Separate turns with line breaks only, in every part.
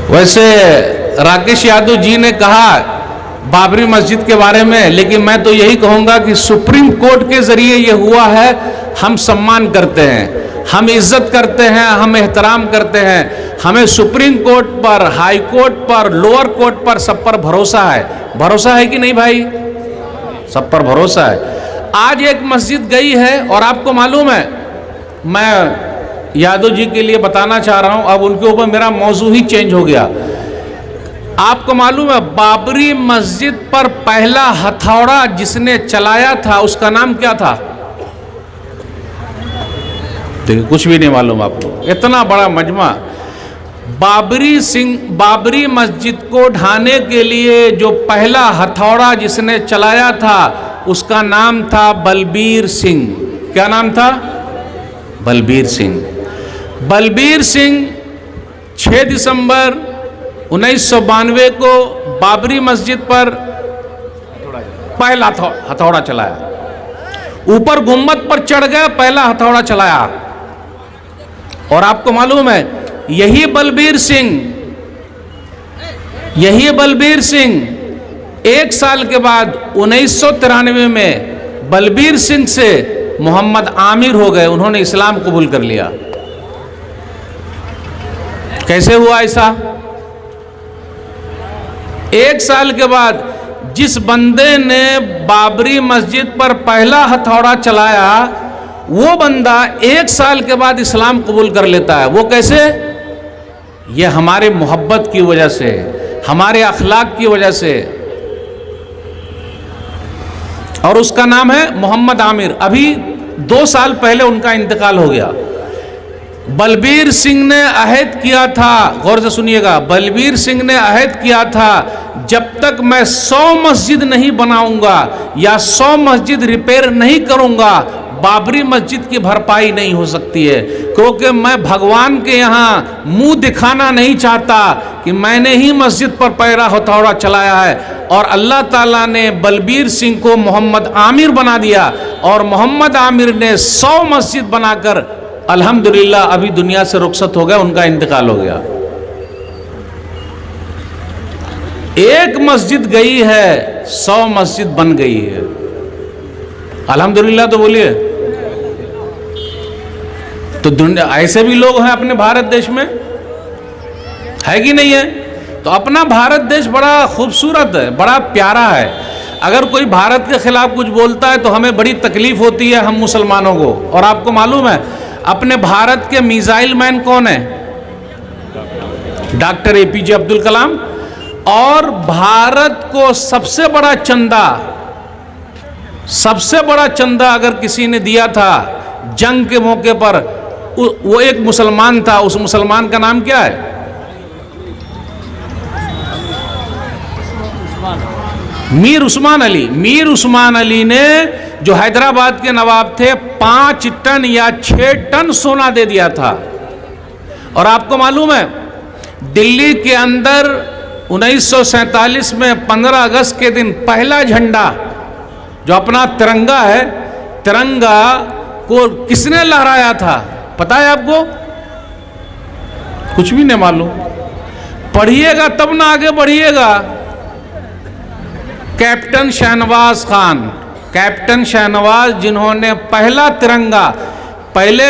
वैसे राकेश यादव जी ने कहा बाबरी मस्जिद के बारे में, लेकिन मैं तो यही कहूँगा कि सुप्रीम कोर्ट के ज़रिए ये हुआ है। हम सम्मान करते हैं, हम इज्जत करते हैं, हम एहतराम करते हैं। हमें सुप्रीम कोर्ट पर, हाई कोर्ट पर, लोअर कोर्ट पर, सब पर भरोसा है। भरोसा है कि नहीं भाई? सब पर भरोसा है। आज एक मस्जिद गई है और आपको मालूम है, मैं यादव जी के लिए बताना चाह रहा हूं, अब उनके ऊपर मेरा मौजू ही चेंज हो गया। आपको मालूम है बाबरी मस्जिद पर पहला हथौड़ा जिसने चलाया था उसका नाम क्या था? देखिए कुछ भी नहीं मालूम आपको। इतना बड़ा मजमा, बाबरी मस्जिद को ढाने के लिए जो पहला हथौड़ा जिसने चलाया था उसका नाम था बलबीर सिंह। क्या नाम था? बलबीर सिंह। बलबीर सिंह 6 दिसंबर 1992 को बाबरी मस्जिद पर पहला हथौड़ा चलाया। ऊपर गुम्बद पर चढ़ गया, पहला हथौड़ा चलाया। और आपको मालूम है यही बलबीर सिंह 1 साल के बाद 1993 में बलबीर सिंह से मोहम्मद आमिर हो गए। उन्होंने इस्लाम कबूल कर लिया। कैसे हुआ ऐसा? 1 साल के बाद जिस बंदे ने बाबरी मस्जिद पर पहला हथौड़ा चलाया वो बंदा 1 साल के बाद इस्लाम कबूल कर लेता है। वो कैसे? ये हमारे मोहब्बत की वजह से, हमारे अखलाक की वजह से। और उसका नाम है मोहम्मद आमिर। अभी 2 साल पहले उनका इंतकाल हो गया। बलबीर सिंह ने अहद किया था, गौर से सुनिएगा, बलबीर सिंह ने अहद किया था जब तक मैं 100 मस्जिद नहीं बनाऊंगा या 100 मस्जिद रिपेयर नहीं करूंगा बाबरी मस्जिद की भरपाई नहीं हो सकती है। क्योंकि मैं भगवान के यहाँ मुंह दिखाना नहीं चाहता कि मैंने ही मस्जिद पर पहला हथौड़ा चलाया है। और अल्लाह ताला ने बलबीर सिंह को मोहम्मद आमिर बना दिया और मोहम्मद आमिर ने 100 मस्जिद बनाकर अल्हम्दुलिल्लाह अभी दुनिया से रुखसत हो गया, उनका इंतकाल हो गया। एक मस्जिद गई है, 100 मस्जिद बन गई है। अल्हम्दुलिल्लाह तो बोलिए। तो दुनिया ऐसे भी लोग हैं अपने भारत देश में, है कि नहीं है? तो अपना भारत देश बड़ा खूबसूरत है, बड़ा प्यारा है। अगर कोई भारत के खिलाफ कुछ बोलता है तो हमें बड़ी तकलीफ होती है, हम मुसलमानों को। और आपको मालूम है अपने भारत के मिसाइल मैन कौन है? Doctor APJ Abdul Kalam. और भारत को सबसे बड़ा चंदा अगर किसी ने दिया था जंग के मौके पर, वो एक मुसलमान था। उस मुसलमान का नाम क्या है? मीर उस्मान अली। मीर उस्मान अली ने, जो हैदराबाद के नवाब थे, 5 टन या 6 टन सोना दे दिया था। और आपको मालूम है दिल्ली के अंदर 1947 में 15 अगस्त के दिन पहला झंडा जो अपना तिरंगा है, तिरंगा को किसने लहराया था पता है आपको? कुछ भी नहीं मालूम। पढ़िएगा तब ना आगे बढ़िएगा। कैप्टन शाहनवाज खान, कैप्टन शाहनवाज, जिन्होंने पहला तिरंगा, पहले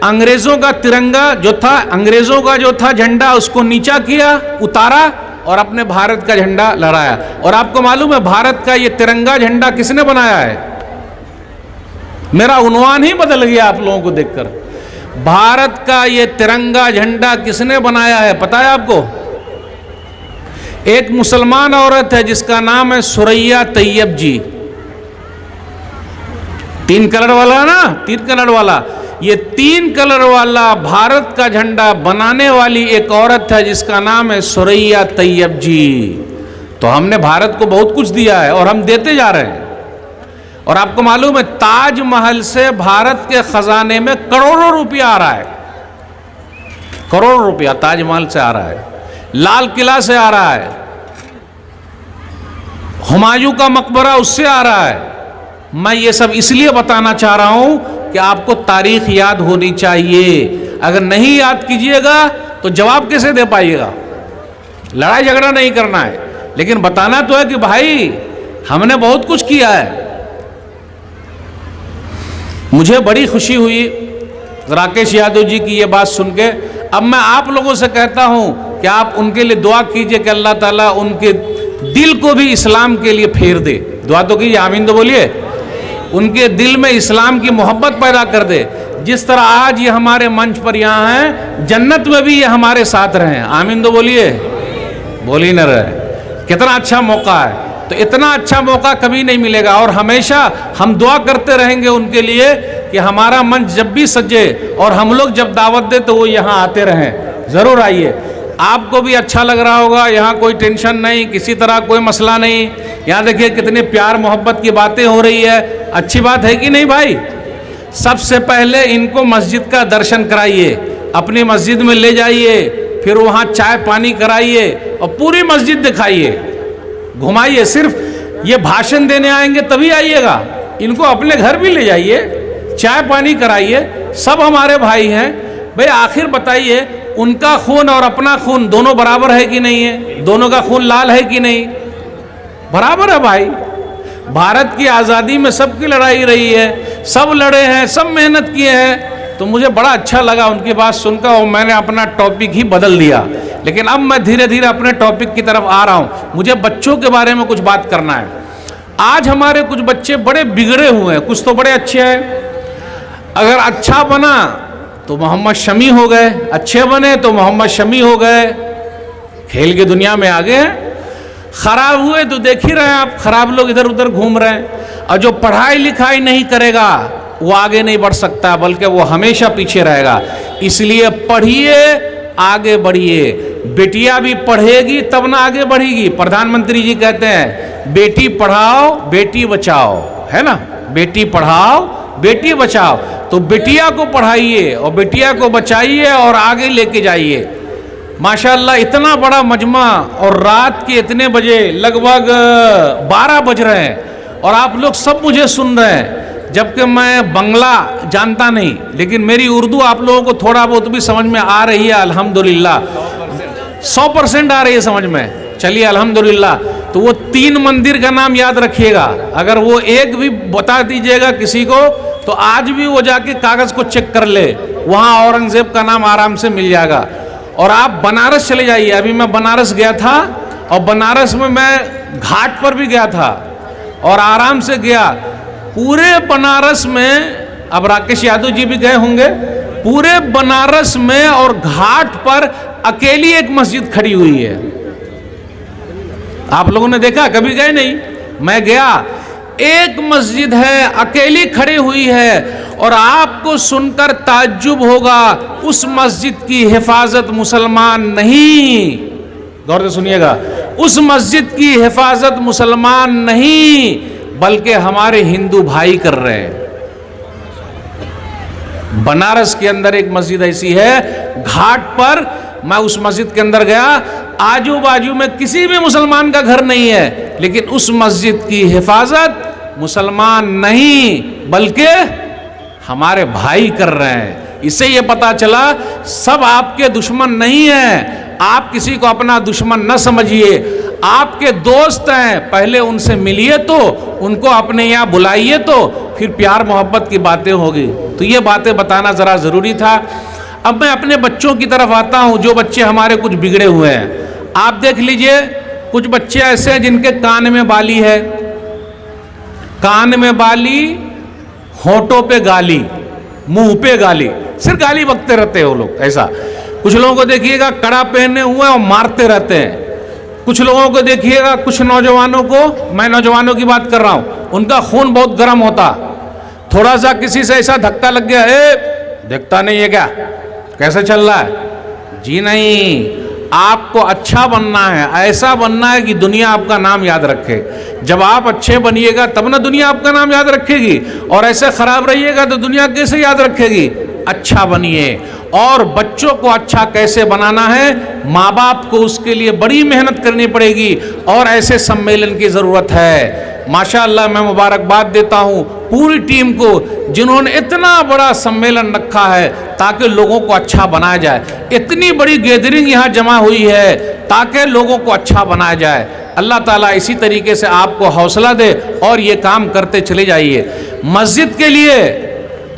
अंग्रेजों का तिरंगा जो था, अंग्रेजों का जो था झंडा, उसको नीचा किया, उतारा और अपने भारत का झंडा लहराया। और आपको मालूम है भारत का ये तिरंगा झंडा किसने बनाया है? मेरा उन्वान ही बदल गया आप लोगों को देखकर। भारत का ये तिरंगा झंडा किसने बनाया है पता है आपको? एक मुसलमान औरत है जिसका नाम है सुरैया तैयब जी। 3 कलर वाला ना, 3 कलर वाला, ये 3 कलर वाला भारत का झंडा बनाने वाली एक औरत है जिसका नाम है सुरैया तैयब जी। तो हमने भारत को बहुत कुछ दिया है और हम देते जा रहे हैं। और आपको मालूम है ताजमहल से भारत के खजाने में करोड़ों रुपया आ रहा है। करोड़ों रुपया ताजमहल से आ रहा है, लाल किला से आ रहा है, हुमायूं का मकबरा उससे आ रहा है। मैं ये सब इसलिए बताना चाह रहा हूं कि आपको तारीख याद होनी चाहिए। अगर नहीं याद कीजिएगा तो जवाब कैसे दे पाइएगा? लड़ाई झगड़ा नहीं करना है, लेकिन बताना तो है कि भाई हमने बहुत कुछ किया है। मुझे बड़ी खुशी हुई राकेश यादव जी की ये बात सुन के। अब मैं आप लोगों से कहता हूं कि आप उनके लिए दुआ कीजिए कि अल्लाह ताला उनके दिल को भी इस्लाम के लिए फेर दे। दुआ तो कीजिए, आमीन तो बोलिए। उनके दिल में इस्लाम की मोहब्बत पैदा कर दे। जिस तरह आज ये हमारे मंच पर यहाँ हैं, जन्नत में भी ये हमारे साथ रहें। आमीन तो बोलिए, बोल ही न रहे। कितना अच्छा मौका है, तो इतना अच्छा मौका कभी नहीं मिलेगा। और हमेशा हम दुआ करते रहेंगे उनके लिए कि हमारा मंच जब भी सजे और हम लोग जब दावत दे तो वो यहाँ आते रहें। ज़रूर आइए, आपको भी अच्छा लग रहा होगा। यहाँ कोई टेंशन नहीं, किसी तरह कोई मसला नहीं। यहाँ देखिए कितने प्यार मोहब्बत की बातें हो रही है। अच्छी बात है कि नहीं भाई? सबसे पहले इनको मस्जिद का दर्शन कराइए, अपनी मस्जिद में ले जाइए, फिर वहाँ चाय पानी कराइए और पूरी मस्जिद दिखाइए, घुमाइए। सिर्फ ये भाषण देने आएंगे तभी आइएगा, इनको अपने घर भी ले जाइए, चाय पानी कराइए। सब हमारे भाई हैं भाई। आखिर बताइए, उनका खून और अपना खून दोनों बराबर है कि नहीं है? दोनों का खून लाल है कि नहीं? बराबर है भाई। भारत की आज़ादी में सबकी लड़ाई रही है, सब लड़े हैं, सब मेहनत किए हैं। तो मुझे बड़ा अच्छा लगा उनकी बात सुनकर और मैंने अपना टॉपिक ही बदल दिया। लेकिन अब मैं धीरे धीरे अपने टॉपिक की तरफ आ रहा हूँ। मुझे बच्चों के बारे में कुछ बात करना है। आज हमारे कुछ बच्चे बड़े बिगड़े हुए हैं, कुछ तो बड़े अच्छे हैं। अगर अच्छा बना तो मोहम्मद शमी हो गए, अच्छे बने तो मोहम्मद शमी हो गए, खेल की दुनिया में आगे हैं। खराब हुए तो देख ही रहे हैं आप, खराब लोग इधर उधर घूम रहे हैं। और जो पढ़ाई लिखाई नहीं करेगा वो आगे नहीं बढ़ सकता, बल्कि वो हमेशा पीछे रहेगा। इसलिए पढ़िए, आगे बढ़िए। बेटियां भी पढ़ेगी तब ना आगे बढ़ेगी। प्रधानमंत्री जी कहते हैं बेटी पढ़ाओ बेटी बचाओ, है ना? बेटी पढ़ाओ बेटी बचाओ। तो बेटिया को पढ़ाइए और बेटिया को बचाइए और आगे लेके जाइए। माशाअल्लाह इतना बड़ा मजमा, और रात के इतने बजे, लगभग 12 बज रहे हैं और आप लोग सब मुझे सुन रहे हैं। जबकि मैं बंगला जानता नहीं, लेकिन मेरी उर्दू आप लोगों को थोड़ा बहुत भी समझ में आ रही है अल्हम्दुलिल्लाह। 100% आ रही है समझ में। चलिए अल्हम्दुलिल्लाह। तो वो 3 मंदिर का नाम याद रखिएगा। अगर वो एक भी बता दीजिएगा किसी को तो आज भी वो जाके कागज़ को चेक कर ले, वहाँ औरंगज़ेब का नाम आराम से मिल जाएगा। और आप बनारस चले जाइए। अभी मैं बनारस गया था और बनारस में मैं घाट पर भी गया था और आराम से गया। पूरे बनारस में, अब राकेश यादव जी भी गए होंगे, पूरे बनारस में और घाट पर अकेली एक मस्जिद खड़ी हुई है। आप लोगों ने देखा? कभी गए नहीं? मैं गया, एक मस्जिद है अकेली खड़ी हुई है। और आपको सुनकर ताज्जुब होगा, उस मस्जिद की हिफाजत मुसलमान नहीं, गौर से सुनिएगा, उस मस्जिद की हिफाजत मुसलमान नहीं बल्कि हमारे हिंदू भाई कर रहे हैं। बनारस के अंदर एक मस्जिद ऐसी है, घाट पर। मैं उस मस्जिद के अंदर गया, आजू बाजू में किसी भी मुसलमान का घर नहीं है, लेकिन उस मस्जिद की हिफाजत मुसलमान नहीं बल्कि हमारे भाई कर रहे हैं। इससे ये पता चला सब आपके दुश्मन नहीं हैं। आप किसी को अपना दुश्मन न समझिए, आपके दोस्त हैं। पहले उनसे मिलिए, तो उनको अपने यहाँ बुलाइए, तो फिर प्यार मोहब्बत की बातें होगी। तो ये बातें बताना ज़रा ज़रूरी था। अब मैं अपने बच्चों की तरफ आता हूँ, जो बच्चे हमारे कुछ बिगड़े हुए हैं। आप देख लीजिए, कुछ बच्चे ऐसे हैं जिनके कान में बाली है, कान में बाली, होठों पे गाली, मुंह पे गाली, सिर्फ गाली बकते रहते हैं वो लोग। ऐसा कुछ लोगों को देखिएगा कड़ा पहने हुए और मारते रहते हैं। कुछ लोगों को देखिएगा, कुछ नौजवानों को, मैं नौजवानों की बात कर रहा हूँ, उनका खून बहुत गर्म होता। थोड़ा सा किसी से ऐसा धक्का लग गया, देखता नहीं है क्या कैसे चल रहा है? जी नहीं, आपको अच्छा बनना है, ऐसा बनना है कि दुनिया आपका नाम याद रखे। जब आप अच्छे बनिएगा तब ना दुनिया आपका नाम याद रखेगी, और ऐसे खराब रहिएगा तो दुनिया कैसे याद रखेगी? अच्छा बनिए। और बच्चों को अच्छा कैसे बनाना है, माँ बाप को उसके लिए बड़ी मेहनत करनी पड़ेगी और ऐसे सम्मेलन की ज़रूरत है। माशाअल्लाह मैं मुबारकबाद देता हूँ पूरी टीम को जिन्होंने इतना बड़ा सम्मेलन रखा है ताकि लोगों को अच्छा बनाया जाए। इतनी बड़ी गैदरिंग यहाँ जमा हुई है ताकि लोगों को अच्छा बनाया जाए। अल्लाह ताला इसी तरीके से आपको हौसला दे और ये काम करते चले जाइए। मस्जिद के लिए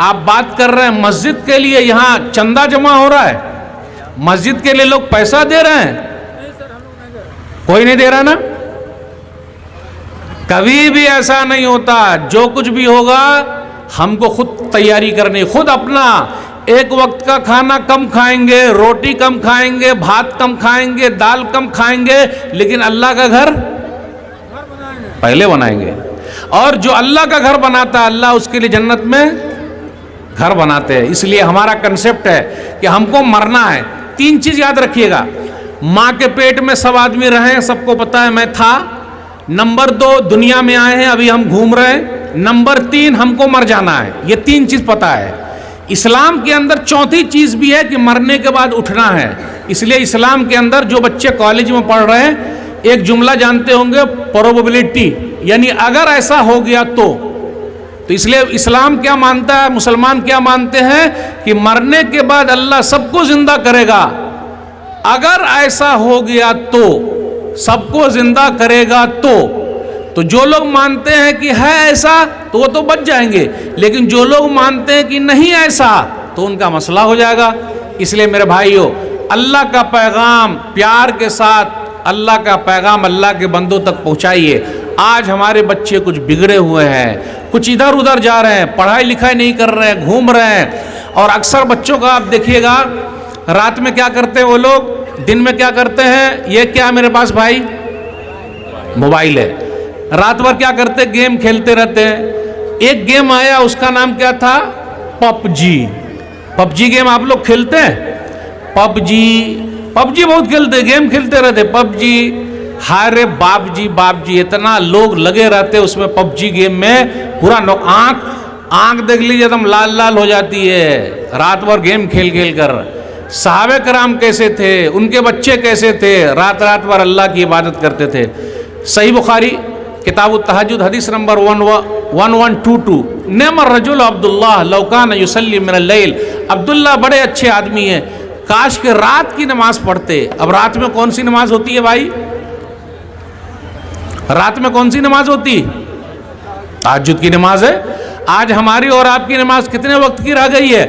आप बात कर रहे हैं, मस्जिद के लिए यहाँ चंदा जमा हो रहा है, मस्जिद के लिए लोग पैसा दे रहे हैं? कोई नहीं दे रहा ना? कभी भी ऐसा नहीं होता। जो कुछ भी होगा हमको खुद तैयारी करनी, खुद अपना एक वक्त का खाना कम खाएंगे, रोटी कम खाएंगे, भात कम खाएंगे, दाल कम खाएंगे, लेकिन अल्लाह का घर पहले बनाएंगे। और जो अल्लाह का घर बनाता है अल्लाह उसके लिए जन्नत में घर बनाते हैं। इसलिए हमारा कंसेप्ट है कि हमको मरना है। 3 चीज याद रखिएगा। माँ के पेट में सब आदमी रहे, सबको पता है मैं था। नंबर 2 दुनिया में आए हैं, अभी हम घूम रहे हैं। नंबर 3 हमको मर जाना है। ये 3 चीज पता है। इस्लाम के अंदर चौथी चीज भी है कि मरने के बाद उठना है। इसलिए इस्लाम के अंदर जो बच्चे कॉलेज में पढ़ रहे हैं एक जुमला जानते होंगे, प्रोबेबिलिटी, यानी अगर ऐसा हो गया तो इसलिए इस्लाम क्या मानता है, मुसलमान क्या मानते हैं कि मरने के बाद अल्लाह सबको जिंदा करेगा। अगर ऐसा हो गया तो सबको जिंदा करेगा तो जो लोग मानते हैं कि है ऐसा तो वो तो बच जाएंगे, लेकिन जो लोग मानते हैं कि नहीं ऐसा तो उनका मसला हो जाएगा। इसलिए मेरे भाइयों, अल्लाह का पैगाम प्यार के साथ, अल्लाह का पैगाम अल्लाह के बंदों तक पहुंचाइए। आज हमारे बच्चे कुछ बिगड़े हुए हैं, कुछ इधर उधर जा रहे हैं, पढ़ाई लिखाई नहीं कर रहे हैं, घूम रहे हैं। और अक्सर बच्चों का आप देखिएगा, रात में क्या करते हैं वो लोग, दिन में क्या करते हैं। ये क्या मेरे पास भाई मोबाइल है, रात भर क्या करते, गेम खेलते रहते हैं। एक गेम आया उसका नाम क्या था, पबजी गेम आप लोग खेलते हैं? पबजी बहुत खेलते, गेम खेलते रहते, पबजी। हारे बाप जी इतना लोग लगे रहते उसमें पबजी गेम में, पूरा आंख देख लीजिए एकदम लाल लाल हो जाती है रात भर गेम खेल कर। सहाबे कराम कैसे थे, उनके बच्चे कैसे थे, रात भर अल्लाह की इबादत करते थे। सही बुखारी किताब तहज्जुद हदीस नंबर 1122, नेमर रजुल अब्दुल्ला लौकान युसल्ली मिनल लैल। अब्दुल्ला बड़े अच्छे आदमी हैं, काश के रात की नमाज पढ़ते। अब रात में कौन सी नमाज होती है भाई, रात में कौन सी नमाज होती, तहज्जुद की नमाज है। आज हमारी और आपकी नमाज कितने वक्त की रह गई है,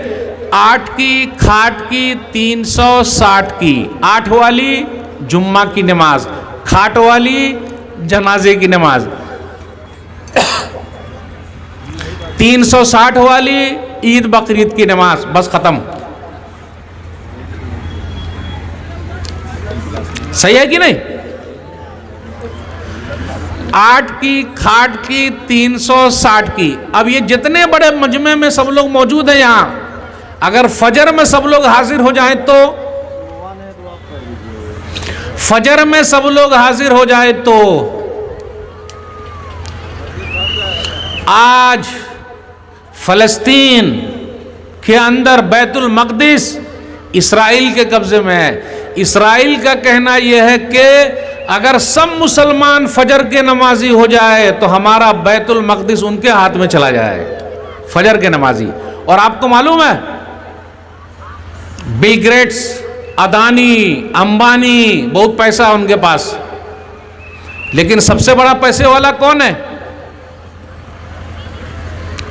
8 की, खाट की, 360 की। 8 वाली जुम्मा की नमाज, खाट वाली जनाजे की नमाज, 360 वाली ईद बकरीद की नमाज, बस खत्म। सही है कि नहीं? 8 की, खाट की, 360 की। अब ये जितने बड़े मजमे में सब लोग मौजूद हैं यहाँ, अगर फजर में सब लोग हाजिर हो जाएं तो, फजर में सब लोग हाजिर हो जाए तो आज फलस्तीन के अंदर बैतुल मक़दिस इसराइल के कब्जे में है। इसराइल का कहना यह है कि अगर सब मुसलमान फजर के नमाजी हो जाए तो हमारा बैतुल मक़दिस उनके हाथ में चला जाए, फजर के नमाजी। और आपको मालूम है बिल गेट्स, अदानी, अंबानी, बहुत पैसा है उनके पास, लेकिन सबसे बड़ा पैसे वाला कौन है?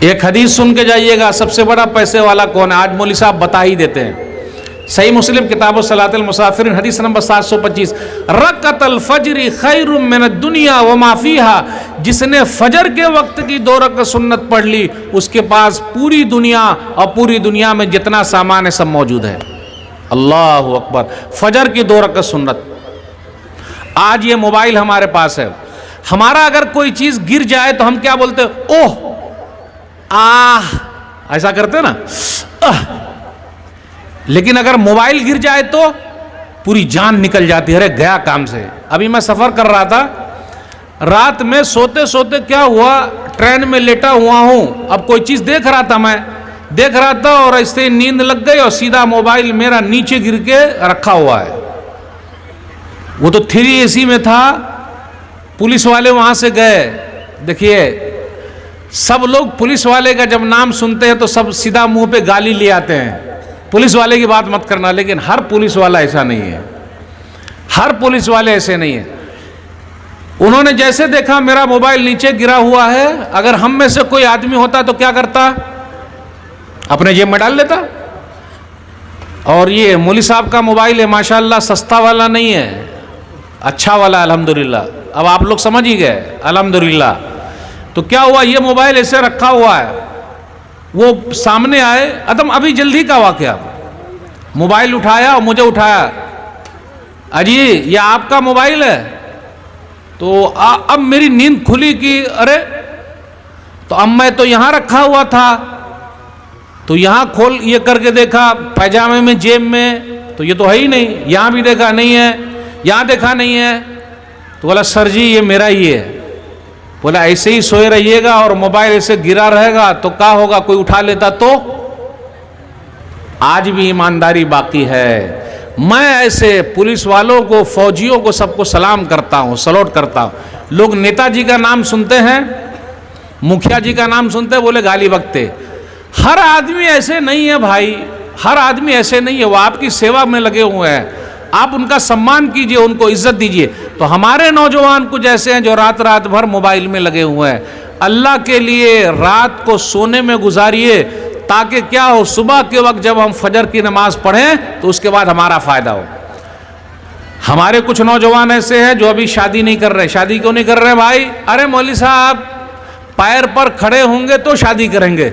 एक हदीस सुन के जाइएगा, सबसे बड़ा पैसे वाला कौन है? आज मौली साहब बता ही देते हैं। सही मुस्लिम किताब सलातुल मुसाफिरिन हदीस नंबर 725, रकअतल फजरी खैरुम मिनद दुनिया व मा फीहा। जिसने फजर के वक्त की 2 रकअत सुन्नत पढ़ ली उसके पास पूरी दुनिया और पूरी दुनिया में जितना सामान है सब मौजूद है। अल्लाहु अकबर। फजर की 2 रकअत सुन्नत। आज ये मोबाइल हमारे पास है, हमारा अगर कोई चीज गिर जाए तो हम क्या बोलते हैं? ओह आह, ऐसा करते ना। लेकिन अगर मोबाइल गिर जाए तो पूरी जान निकल जाती है, अरे गया काम से। अभी मैं सफर कर रहा था, रात में सोते सोते क्या हुआ, ट्रेन में लेटा हुआ हूं, अब कोई चीज देख रहा था, मैं देख रहा था और ऐसे नींद लग गई और सीधा मोबाइल मेरा नीचे गिर के रखा हुआ है। वो तो 3 AC में था। पुलिस वाले वहां से गए, देखिए, सब लोग पुलिस वाले का जब नाम सुनते हैं तो सब सीधा मुंह पे गाली ले आते हैं, पुलिस वाले की बात मत करना। लेकिन हर पुलिस वाला ऐसा नहीं है, हर पुलिस वाले ऐसे नहीं है। उन्होंने जैसे देखा मेरा मोबाइल नीचे गिरा हुआ है, अगर हम में से कोई आदमी होता तो क्या करता? अपने जेब में डाल लेता। और ये मौलवी साहब का मोबाइल है, माशाल्लाह सस्ता वाला नहीं है, अच्छा वाला, अल्हम्दुलिल्लाह। अब आप लोग समझ ही गए, अल्हम्दुलिल्लाह। तो क्या हुआ, ये मोबाइल ऐसे रखा हुआ है, वो सामने आए, एकदम अभी जल्दी का वाकया, मोबाइल उठाया और मुझे उठाया, अजी ये आपका मोबाइल है? तो अब मेरी नींद खुली कि अरे, तो अब मैं तो यहां रखा हुआ था, तो यहां खोल ये करके देखा पैजामे में, जेब में, तो ये तो है ही नहीं। यहां भी देखा नहीं है, यहां देखा नहीं है। तो बोला सर जी ये मेरा ही है। बोला ऐसे ही सोए रहिएगा और मोबाइल ऐसे गिरा रहेगा तो क्या होगा, कोई उठा लेता तो? आज भी ईमानदारी बाकी है। मैं ऐसे पुलिस वालों को, फौजियों को, सबको सलाम करता हूं, सलोट करता हूं। लोग नेताजी का नाम सुनते हैं, मुखिया जी का नाम सुनते हैं, बोले गाली बकते। हर आदमी ऐसे नहीं है भाई, हर आदमी ऐसे नहीं है। वो आपकी सेवा में लगे हुए हैं, आप उनका सम्मान कीजिए, उनको इज्जत दीजिए। तो हमारे नौजवान कुछ ऐसे हैं जो रात रात भर मोबाइल में लगे हुए हैं। अल्लाह के लिए रात को सोने में गुजारिए, ताकि क्या हो, सुबह के वक्त जब हम फजर की नमाज पढ़ें तो उसके बाद हमारा फायदा हो। हमारे कुछ नौजवान ऐसे हैं जो अभी शादी नहीं कर रहे। शादी क्यों नहीं कर रहे भाई? अरे मौलवी साहब पैर पर खड़े होंगे तो शादी करेंगे।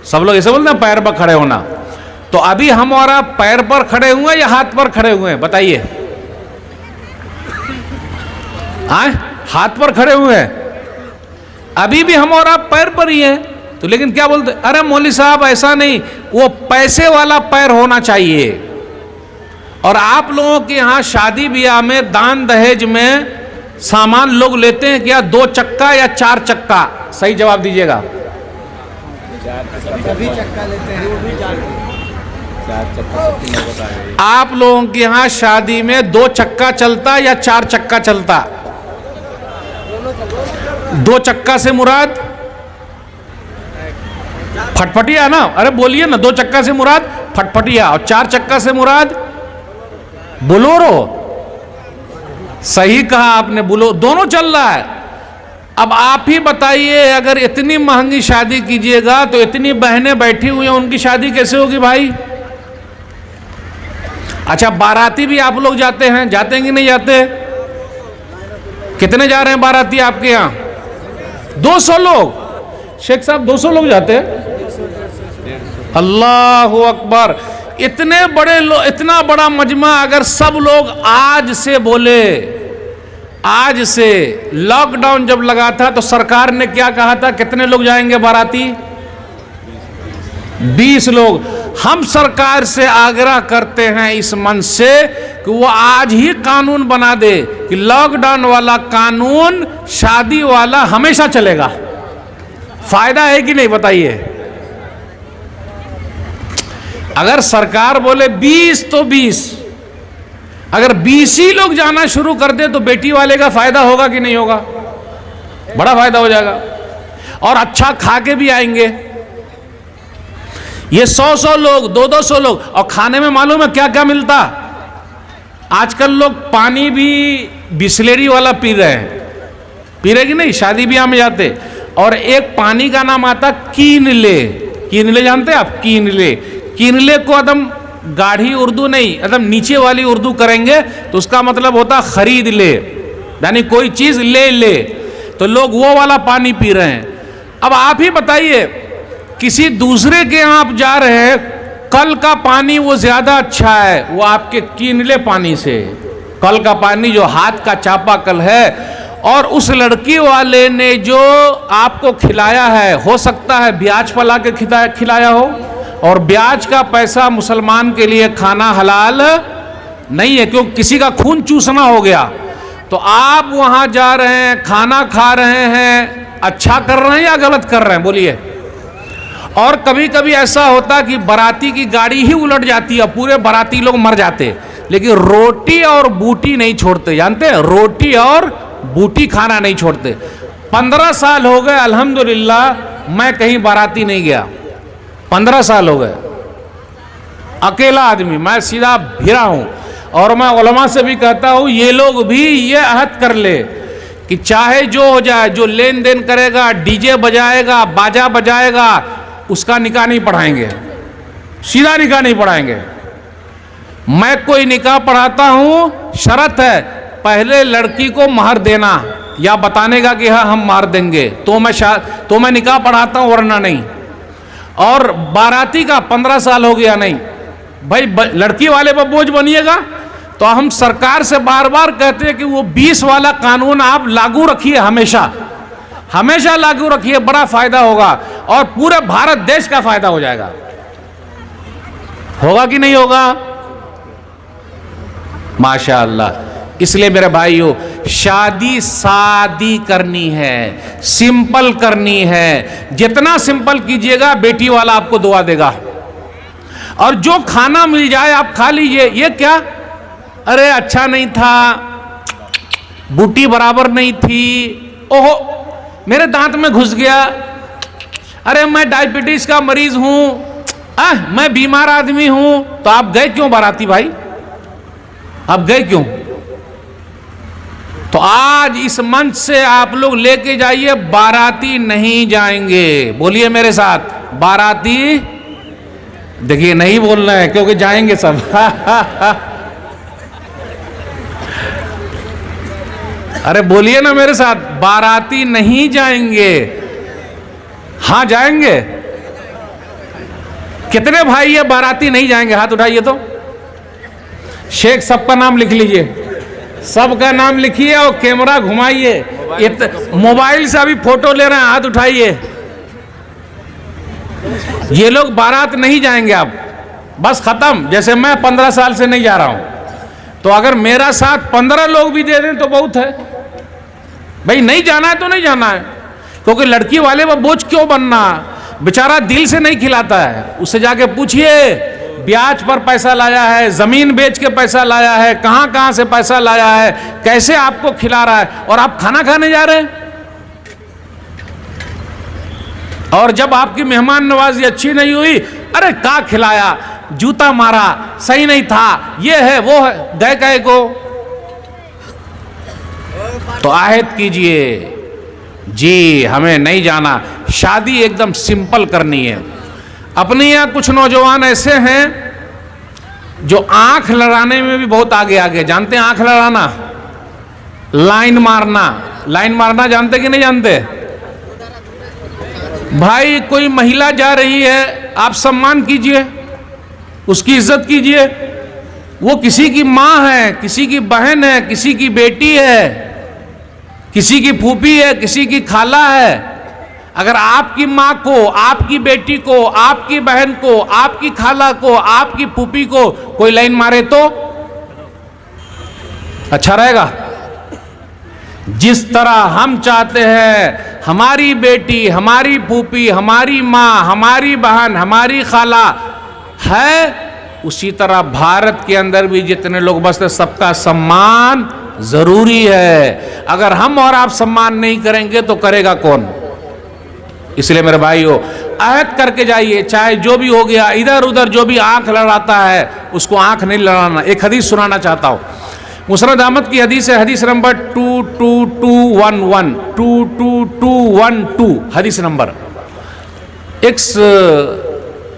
सब लोग ऐसे बोलते हैं पैर पर खड़े होना। तो अभी हमारा पैर पर खड़े हुए या हाथ पर खड़े हुए हैं, बताइए? हाथ पर खड़े हुए हैं, अभी भी हमारा पैर पर ही है। तो लेकिन क्या बोलते, अरे मौलवी साहब ऐसा नहीं, वो पैसे वाला पैर होना चाहिए। और आप लोगों के यहाँ शादी ब्याह में, दान दहेज में सामान लोग लेते हैं क्या, 2 चक्का या 4 चक्का? सही जवाब दीजिएगा। चक्का लेते हैं, 4 चक्का। आप लोगों के यहाँ शादी में 2 चक्का चलता या 4 चक्का चलता? 2 चक्का से मुराद फटफटिया ना? अरे बोलिए ना, 2 चक्का से मुराद फटफटिया, और 4 चक्का से मुराद बोलोरो। सही कहा आपने, बोलो, दोनों चल रहा है। अब आप ही बताइए, अगर इतनी महंगी शादी कीजिएगा तो इतनी बहनें बैठी हुई हैं, उनकी शादी कैसे होगी भाई? अच्छा, बाराती भी आप लोग जाते हैं, जाते हैं कि नहीं जाते? कितने जा रहे हैं बाराती आपके यहाँ? 200 लोग। शेख साहब 200 लोग जाते हैं? अल्लाह अकबर। इतने बड़े लोग, इतना बड़ा मजमा, अगर सब लोग आज से बोले, आज से, लॉकडाउन जब लगा था तो सरकार ने क्या कहा था, कितने लोग जाएंगे बाराती? 20 लोग। हम सरकार से आग्रह करते हैं इस मन से कि वो आज ही कानून बना दे कि लॉकडाउन वाला कानून शादी वाला हमेशा चलेगा। फायदा है कि नहीं, बताइए? अगर सरकार बोले 20 तो 20, अगर 20 ही लोग जाना शुरू कर दे तो बेटी वाले का फायदा होगा कि नहीं होगा? बड़ा फायदा हो जाएगा, और अच्छा खा के भी आएंगे। ये 100-100 लोग, 200-200 लोग, और खाने में मालूम है क्या क्या मिलता? आजकल लोग पानी भी बिस्लेरी वाला पी रहे हैं, पी रहे कि नहीं? शादी ब्याह में जाते, और एक पानी का नाम आता कीनले। कीनले जानते हैं आप? कीनले, कीनले को एकदम गाढ़ी उर्दू नहीं, एकदम नीचे वाली उर्दू करेंगे तो उसका मतलब होता खरीद ले, यानी कोई चीज ले ले। तो लोग वो वाला पानी पी रहे हैं। अब आप ही बताइए, किसी दूसरे के यहाँ आप जा रहे हैं, कल का पानी वो ज्यादा अच्छा है, वो आपके कीनले पानी से। कल का पानी जो हाथ का चापाकल है, और उस लड़की वाले ने जो आपको खिलाया है, हो सकता है ब्याज पर ला के खिलाया हो, और ब्याज का पैसा मुसलमान के लिए खाना हलाल नहीं है, क्योंकि किसी का खून चूसना हो गया। तो आप वहां जा रहे हैं, खाना खा रहे हैं, अच्छा कर रहे हैं या गलत कर रहे हैं, बोलिए? और कभी कभी ऐसा होता कि बाराती की गाड़ी ही उलट जाती है, पूरे बाराती लोग मर जाते, लेकिन रोटी और बूटी नहीं छोड़ते। जानते हैं? रोटी और बूटी खाना नहीं छोड़ते। 15 साल हो गए अल्हम्दुलिल्लाह मैं कहीं बाराती नहीं गया। 15 साल हो गए, अकेला आदमी, मैं सीधा भिरा हूं। और मैं उलमा से भी कहता हूं ये लोग भी ये अहद कर ले कि चाहे जो हो जाए, जो लेन देन करेगा, डीजे बजाएगा, बाजा बजाएगा, उसका निकाह नहीं पढ़ाएंगे, सीधा निकाह नहीं पढ़ाएंगे। मैं कोई निकाह पढ़ाता हूं, शर्त है पहले लड़की को महर देना या बताने का कि हाँ हम मार देंगे, तो मैं निकाह पढ़ाता हूं, वरना नहीं। और बाराती का 15 साल हो गया नहीं। भाई लड़की वाले पर बोझ बनिएगा तो हम सरकार से बार बार कहते हैं कि वो 20 वाला कानून आप लागू रखिए, हमेशा हमेशा लागू रखिए, बड़ा फायदा होगा और पूरे भारत देश का फायदा हो जाएगा। होगा कि नहीं होगा? माशाअल्लाह। इसलिए मेरे भाइयों, शादी सादी करनी है, सिंपल करनी है। जितना सिंपल कीजिएगा बेटी वाला आपको दुआ देगा। और जो खाना मिल जाए आप खा लीजिए। ये क्या, अरे अच्छा नहीं था, बूटी बराबर नहीं थी, ओहो मेरे दांत में घुस गया, अरे मैं डायबिटीज का मरीज हूं, मैं बीमार आदमी हूं, तो आप गए क्यों बाराती भाई? आप गए क्यों? तो आज इस मंच से आप लोग लेके जाइए, बाराती नहीं जाएंगे। बोलिए मेरे साथ, बाराती। देखिए नहीं बोलना है क्योंकि जाएंगे सब। अरे बोलिए ना मेरे साथ, बाराती नहीं जाएंगे। हाँ जाएंगे। कितने भाई ये बाराती नहीं जाएंगे? हाथ उठाइए तो। शेख सबका नाम लिख लीजिए, सबका नाम लिखिए और कैमरा घुमाइए। मोबाइल से अभी फोटो ले रहे हैं, हाथ उठाइए। ये लोग बारात नहीं जाएंगे अब, बस खत्म। जैसे मैं 15 साल से नहीं जा रहा हूं, तो अगर मेरा साथ 15 लोग भी दे दें तो बहुत है। भाई नहीं जाना है तो नहीं जाना है, क्योंकि लड़की वाले पर बोझ क्यों बनना? बेचारा दिल से नहीं खिलाता है। उससे जाके पूछिए, ब्याज पर पैसा लाया है, जमीन बेच के पैसा लाया है, कहां कहां से पैसा लाया है, कैसे आपको खिला रहा है, और आप खाना खाने जा रहे हैं। और जब आपकी मेहमान नवाजी अच्छी नहीं हुई, अरे क्या खिलाया, जूता मारा, सही नहीं था, ये है वो है, गए कहे को। तो आहद कीजिए, जी हमें नहीं जाना, शादी एकदम सिंपल करनी है। अपने यहाँ कुछ नौजवान ऐसे हैं जो आंख लड़ाने में भी बहुत आगे आगे। जानते हैं आंख लड़ाना? लाइन मारना। लाइन मारना जानते कि नहीं जानते? भाई कोई महिला जा रही है, आप सम्मान कीजिए, उसकी इज्जत कीजिए। वो किसी की माँ है, किसी की बहन है, किसी की बेटी है, किसी की फूफी है, किसी की खाला है। अगर आपकी माँ को, आपकी बेटी को, आपकी बहन को, आपकी खाला को, आपकी फूफी को कोई लाइन मारे तो अच्छा रहेगा? जिस तरह हम चाहते हैं हमारी बेटी, हमारी फूफी, हमारी माँ, हमारी बहन, हमारी खाला है, उसी तरह भारत के अंदर भी जितने लोग बसते सबका सम्मान जरूरी है। अगर हम और आप सम्मान नहीं करेंगे तो करेगा कौन? इसलिए मेरे भाइयों, अहद करके जाइए, चाहे जो भी हो गया। इधर उधर जो भी आंख लड़ाता है उसको आंख नहीं लड़ाना। एक हदीस सुनाना चाहता हूं, मुस्नद अहमद की हदीस है, हदीस नंबर 22211, 22212 हदीस नंबर। एक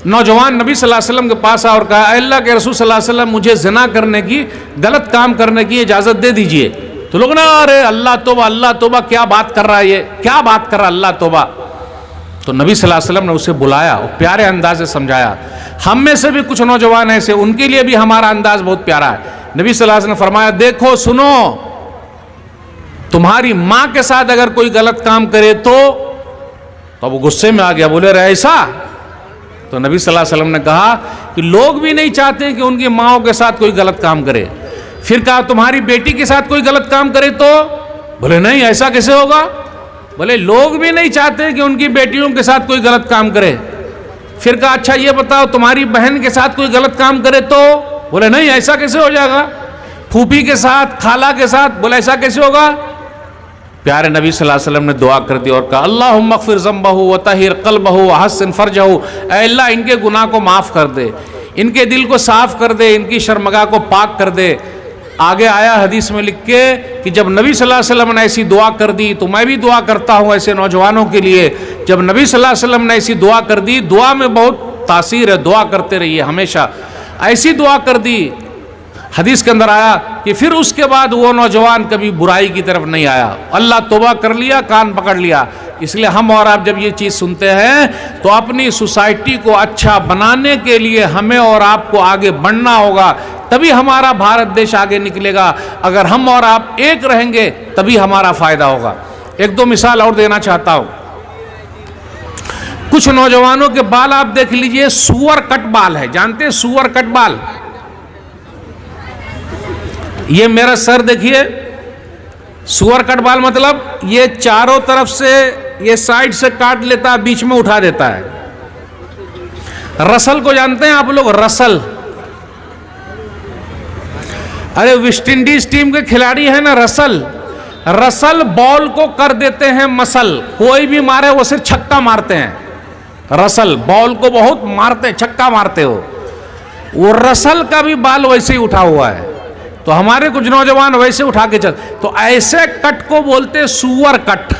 नौजवान नबी सल्लल्लाहु अलैहि वसल्लम के पास आया और कहा, अल्लाह के रसूल सल्लल्लाहु अलैहि वसल्लम, मुझे ज़िना करने की, गलत काम करने की इजाज़त दे दीजिए। तो लोग ना, अरे अल्लाह तौबा, क्या बात कर रहा है ये, क्या बात कर रहा है, अल्लाह तौबा। तो नबी सल्लल्लाहु अलैहि वसल्लम ने उसे बुलाया और प्यारे अंदाज से समझाया। हम में से भी कुछ नौजवान ऐसे, उनके लिए भी हमारा अंदाज बहुत प्यारा है। नबी सल्लल्लाहु अलैहि वसल्लम ने फरमाया, देखो सुनो, तुम्हारी माँ के साथ अगर कोई गलत काम करे तो वो गुस्से में आ गया, बोले रहे ऐसा? तो नबी सल्लल्लाहु अलैहि वसल्लम ने कहा कि लोग भी नहीं चाहते कि उनकी माँओं के साथ कोई गलत काम करे। फिर कहा तुम्हारी बेटी के साथ कोई गलत काम करे तो? बोले नहीं, ऐसा कैसे होगा? बोले लोग भी नहीं चाहते कि उनकी बेटियों के साथ कोई गलत काम करे। फिर कहा अच्छा ये बताओ तुम्हारी बहन के साथ कोई गलत काम करे तो? बोले नहीं, ऐसा कैसे हो जाएगा? फूफी के साथ, खाला के साथ? बोले ऐसा कैसे होगा? प्यारे नबी सल्लल्लाहु अलैहि वसल्लम ने दुआ कर दी और कहा अल्लाहुम्मा अग़फ़िर ज़ंबहु व तहिर क़ल्बहु व हस्सिन फ़रजहु, ऐ अल्लाह इनके गुनाह को माफ़ कर दे, इनके दिल को साफ़ कर दे, इनकी शर्मगाह को पाक कर दे। आगे आया हदीस में लिख के कि जब नबी सल्लल्लाहु अलैहि वसल्लम ने ऐसी दुआ कर दी तो मैं भी दुआ करता हूँ ऐसे नौजवानों के लिए। जब नबी सल्लल्लाहु अलैहि वसल्लम ने ऐसी दुआ कर दी, दुआ में बहुत तासीर है, दुआ करते रहिए हमेशा। ऐसी दुआ कर दी, हदीस के अंदर आया कि फिर उसके बाद वो नौजवान कभी बुराई की तरफ नहीं आया। अल्लाह तौबा कर लिया, कान पकड़ लिया। इसलिए हम और आप जब ये चीज़ सुनते हैं तो अपनी सोसाइटी को अच्छा बनाने के लिए हमें और आपको आगे बढ़ना होगा, तभी हमारा भारत देश आगे निकलेगा। अगर हम और आप एक रहेंगे तभी हमारा फायदा होगा। एक दो मिसाल और देना चाहता हूँ। कुछ नौजवानों के बाल आप देख लीजिए, सुअर कट बाल है, जानते हैं सुअर कट बाल? ये मेरा सर देखिए, सुअर कट बाल मतलब ये चारों तरफ से, ये साइड से काट लेता है, बीच में उठा देता है। रसल को जानते हैं आप लोग? रसल, अरे वेस्ट इंडीज टीम के खिलाड़ी है ना रसल, रसल बॉल को कर देते हैं मसल, कोई भी मारे वो सिर्फ छक्का मारते हैं। रसल बॉल को बहुत मारते, छक्का मारते हो। वो रसल का भी बाल वैसे ही उठा हुआ है। तो हमारे कुछ नौजवान वैसे उठा के चल, तो ऐसे कट को बोलते सुअर कट।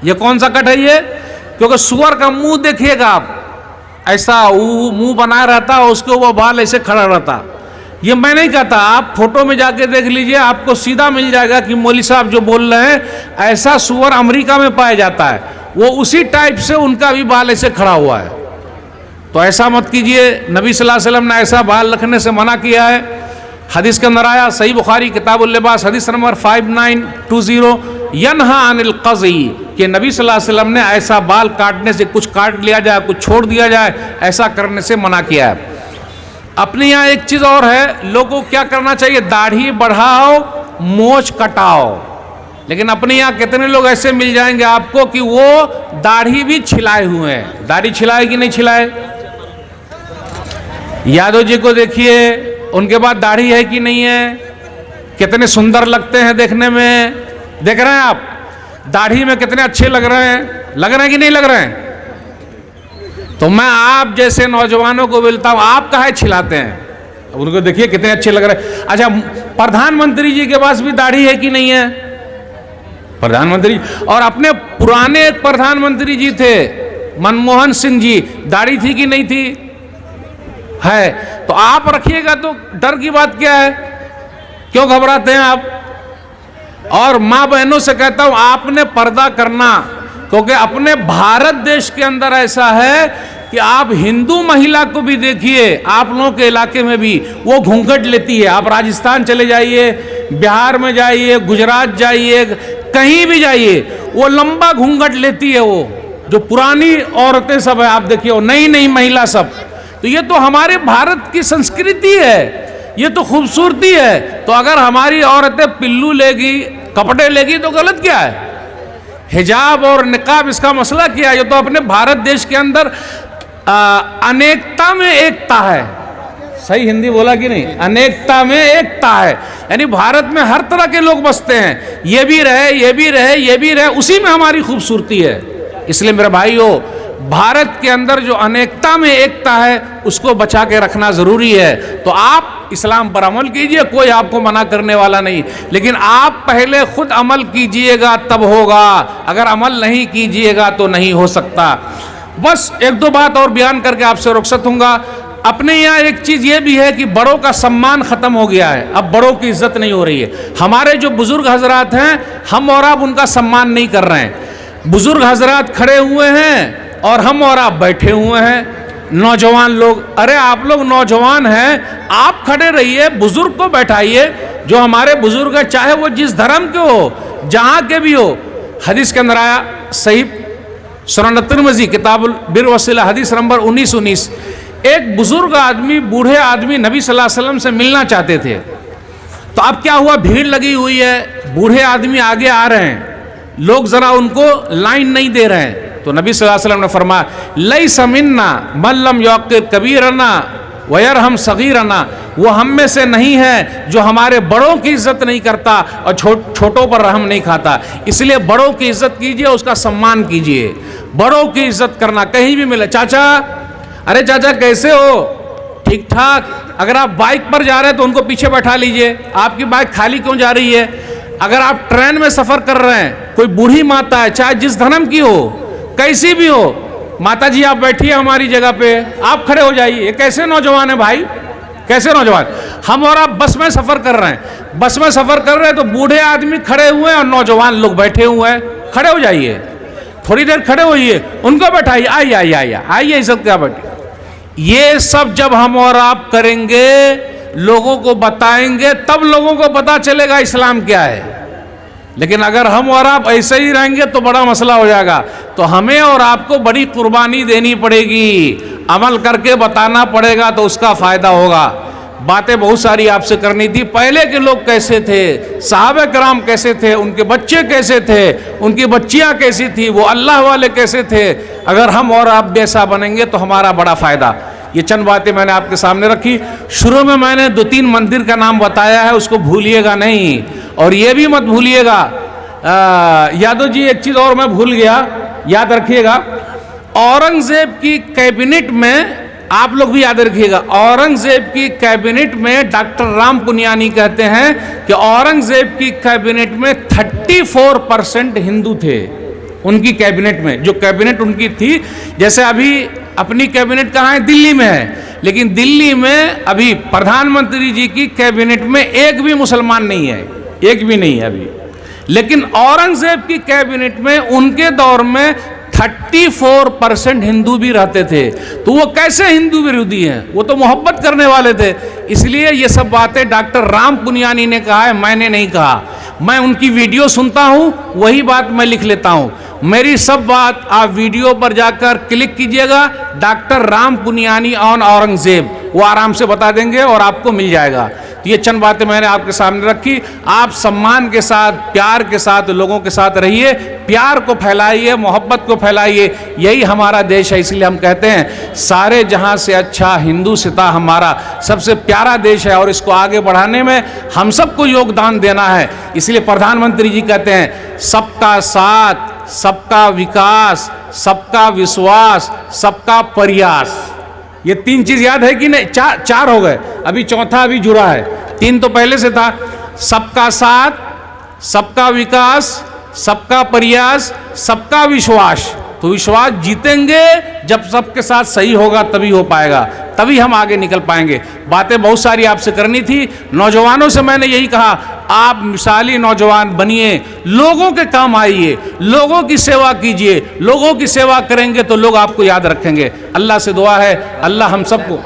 ये कौन सा कट है ये? क्योंकि सुअर का मुंह देखिएगा आप, ऐसा मुंह बनाया रहता है, उसके ऊपर बाल ऐसे खड़ा रहता। ये मैं नहीं कहता, आप फोटो में जाके देख लीजिए, आपको सीधा मिल जाएगा कि मौलवी साहब जो बोल रहे हैं ऐसा सुअर अमेरिका में पाया जाता है। वो उसी टाइप से उनका भी बाल ऐसे खड़ा हुआ है। तो ऐसा मत कीजिए, नबी सल्लल्लाहु अलैहि वसल्लम ने ऐसा बाल रखने से मना किया है। हदीस के अंदर आया, सही बुखारी किताबुल लिबास हदीस नंबर 5920, यनहा अनिल क़ज़ी, कि नबी सल्लल्लाहु अलैहि वसल्लम ने ऐसा बाल काटने से, कुछ काट लिया जाए कुछ छोड़ दिया जाए, ऐसा करने से मना किया है। अपने यहाँ एक चीज़ और है, लोगों को क्या करना चाहिए? दाढ़ी बढ़ाओ, मोछ कटाओ। लेकिन अपने यहाँ कितने लोग ऐसे मिल जाएंगे आपको कि वो दाढ़ी भी छिलाए हुए हैं। दाढ़ी छिलाए कि नहीं छिलाए? यादव जी को देखिए, उनके बाद दाढ़ी है कि नहीं है? कितने सुंदर लगते हैं देखने में, देख रहे हैं आप? दाढ़ी में कितने अच्छे लग रहे हैं, लग रहे हैं कि नहीं लग रहे हैं? तो मैं आप जैसे नौजवानों को बोलता हूं, आप काहे छिलाते हैं? उनको देखिए कितने अच्छे लग रहे हैं। अच्छा, प्रधानमंत्री जी के पास भी दाढ़ी है कि नहीं है? प्रधानमंत्री और अपने पुराने एक प्रधानमंत्री जी थे मनमोहन सिंह जी, दाढ़ी थी कि नहीं थी? है। तो आप रखिएगा तो डर की बात क्या है? क्यों घबराते हैं आप? और माँ बहनों से कहता हूं, आपने पर्दा करना, क्योंकि अपने भारत देश के अंदर ऐसा है कि आप हिंदू महिला को भी देखिए, आप लोगों के इलाके में भी वो घूंघट लेती है। आप राजस्थान चले जाइए, बिहार में जाइए, गुजरात जाइए, कहीं भी जाइए, वो लंबा घूंघट लेती है। वो जो पुरानी औरतें सब है, आप देखिए, नई नई महिला सब। तो ये तो हमारे भारत की संस्कृति है, ये तो खूबसूरती है। तो अगर हमारी औरतें पिल्लू लेगी, कपड़े लेगी, तो गलत क्या है? हिजाब और निकाब, इसका मसला क्या है? ये तो अपने भारत देश के अंदर अनेकता में एकता है। सही हिंदी बोला कि नहीं? अनेकता में एकता है, यानी भारत में हर तरह के लोग बसते हैं। ये भी रहे, ये भी रहे, ये भी रहे, उसी में हमारी खूबसूरती है। इसलिए मेरे भाइयों, भारत के अंदर जो अनेकता में एकता है उसको बचा के रखना ज़रूरी है। तो आप इस्लाम पर अमल कीजिए, कोई आपको मना करने वाला नहीं, लेकिन आप पहले खुद अमल कीजिएगा तब होगा। अगर अमल नहीं कीजिएगा तो नहीं हो सकता। बस एक दो बात और बयान करके आपसे रुखसत होऊंगा। अपने यहाँ एक चीज़ ये भी है कि बड़ों का सम्मान ख़त्म हो गया है, अब बड़ों की इज्जत नहीं हो रही है। हमारे जो बुज़ुर्ग हजरात हैं, हम और आप उनका सम्मान नहीं कर रहे हैं। बुज़ुर्ग हजरात खड़े हुए हैं और हम और आप बैठे हुए हैं। नौजवान लोग, अरे आप लोग नौजवान हैं, आप खड़े रहिए, बुजुर्ग को बैठाइए। जो हमारे बुजुर्ग है, चाहे वो जिस धर्म के हो, जहाँ के भी हो। हदीस के अंदर आया, सही सुनन तिरमिज़ी किताबुल बिर वसीला हदीस नंबर 1919, एक बुजुर्ग आदमी, बूढ़े आदमी नबी सल्लल्लाहु अलैहि वसल्लम से मिलना चाहते थे। तो अब क्या हुआ, भीड़ लगी हुई है, बूढ़े आदमी आगे आ रहे हैं, लोग ज़रा उनको लाइन नहीं दे रहे हैं। तो नबी सल्लल्लाहु अलैहि वसल्लम ने फरमाया, लैसा मिन्ना मन लम युक़्क़िर कबीरना वयरहम सगीरना, वो हम में से नहीं है जो हमारे बड़ों की इज्जत नहीं करता और छोटों पर रहम नहीं खाता। इसलिए बड़ों की इज्जत कीजिए, उसका सम्मान कीजिए। बड़ों की इज्जत करना कहीं भी मिले। चाचा, अरे चाचा कैसे हो? ठीक ठाक। अगर आप बाइक पर जा रहे हैं तो उनको पीछे बैठा लीजिए। आपकी बाइक खाली क्यों जा रही है? अगर आप ट्रेन में सफर कर रहे हैं, कोई बूढ़ी माता है, चाहे जिस धर्म की हो, कैसी भी हो, माता जी आप बैठिए हमारी जगह पे, आप खड़े हो जाइए। ये कैसे नौजवान है भाई, कैसे नौजवान? हम और आप बस में सफर कर रहे हैं, बस में सफर कर रहे हैं तो बूढ़े आदमी खड़े हुए हैं और नौजवान लोग बैठे हुए हैं। खड़े हो जाइए, थोड़ी देर खड़े होइए, उनको बैठाइए। आइए आइए आइए आइए, इस सब क्या बैठे। ये सब जब हम और आप करेंगे, लोगों को बताएंगे, तब लोगों को पता चलेगा इस्लाम क्या है। लेकिन अगर हम और आप ऐसे ही रहेंगे तो बड़ा मसला हो जाएगा। तो हमें और आपको बड़ी कुर्बानी देनी पड़ेगी, अमल करके बताना पड़ेगा, तो उसका फायदा होगा। बातें बहुत सारी आपसे करनी थी। पहले के लोग कैसे थे, सहाबा कराम कैसे थे, उनके बच्चे कैसे थे, उनकी बच्चियां कैसी थी, वो अल्लाह वाले कैसे थे। अगर हम और आप जैसा बनेंगे तो हमारा बड़ा फायदा। ये चंद बातें मैंने आपके सामने रखी। शुरू में मैंने 2-3 मंदिर का नाम बताया है, उसको भूलिएगा नहीं। और ये भी मत भूलिएगा, यादव जी एक चीज़ और मैं भूल गया, याद रखिएगा। औरंगजेब की कैबिनेट में, आप लोग भी याद रखिएगा, औरंगजेब की कैबिनेट में डॉक्टर राम पुनियानी कहते हैं कि औरंगजेब की कैबिनेट में 34% हिंदू थे। उनकी कैबिनेट में, जो कैबिनेट उनकी थी, जैसे अभी अपनी कैबिनेट कहाँ है? दिल्ली में है। लेकिन दिल्ली में अभी प्रधानमंत्री जी की कैबिनेट में एक भी मुसलमान नहीं है, एक भी नहीं है अभी। लेकिन औरंगजेब की कैबिनेट में उनके दौर में 34% हिंदू भी रहते थे। तो वो कैसे हिंदू विरोधी हैं? वो तो मोहब्बत करने वाले थे। इसलिए ये सब बातें डॉक्टर राम पुनियानी ने कहा है, मैंने नहीं कहा। मैं उनकी वीडियो सुनता हूं, वही बात मैं लिख लेता हूं। मेरी सब बात आप वीडियो पर जाकर क्लिक कीजिएगा, डॉक्टर राम पुनियानी ऑन औरंगजेब, वो आराम से बता देंगे और आपको मिल जाएगा। तो ये चंद बातें मैंने आपके सामने रखी। आप सम्मान के साथ, प्यार के साथ लोगों के साथ रहिए, प्यार को फैलाइए, मोहब्बत को फैलाइए। यही हमारा देश है। इसलिए हम कहते हैं सारे जहां से अच्छा हिंदुस्तान हमारा सबसे प्यारा देश है और इसको आगे बढ़ाने में हम सबको योगदान देना है। इसलिए प्रधानमंत्री जी कहते हैं सबका साथ, सबका विकास, सबका विश्वास, सबका प्रयास। ये 3 चीज याद है कि नहीं? 4 हो गए, अभी चौथा अभी जुड़ा है। 3 तो पहले से था। सबका साथ, सबका विकास, सबका प्रयास, सबका विश्वास। तो विश्वास जीतेंगे जब सबके साथ सही होगा, तभी हो पाएगा, तभी हम आगे निकल पाएंगे। बातें बहुत सारी आपसे करनी थी। नौजवानों से मैंने यही कहा, आप मिसाली नौजवान बनिए, लोगों के काम आइए, लोगों की सेवा कीजिए। लोगों की सेवा करेंगे तो लोग आपको याद रखेंगे। अल्लाह से दुआ है, अल्लाह हम सबको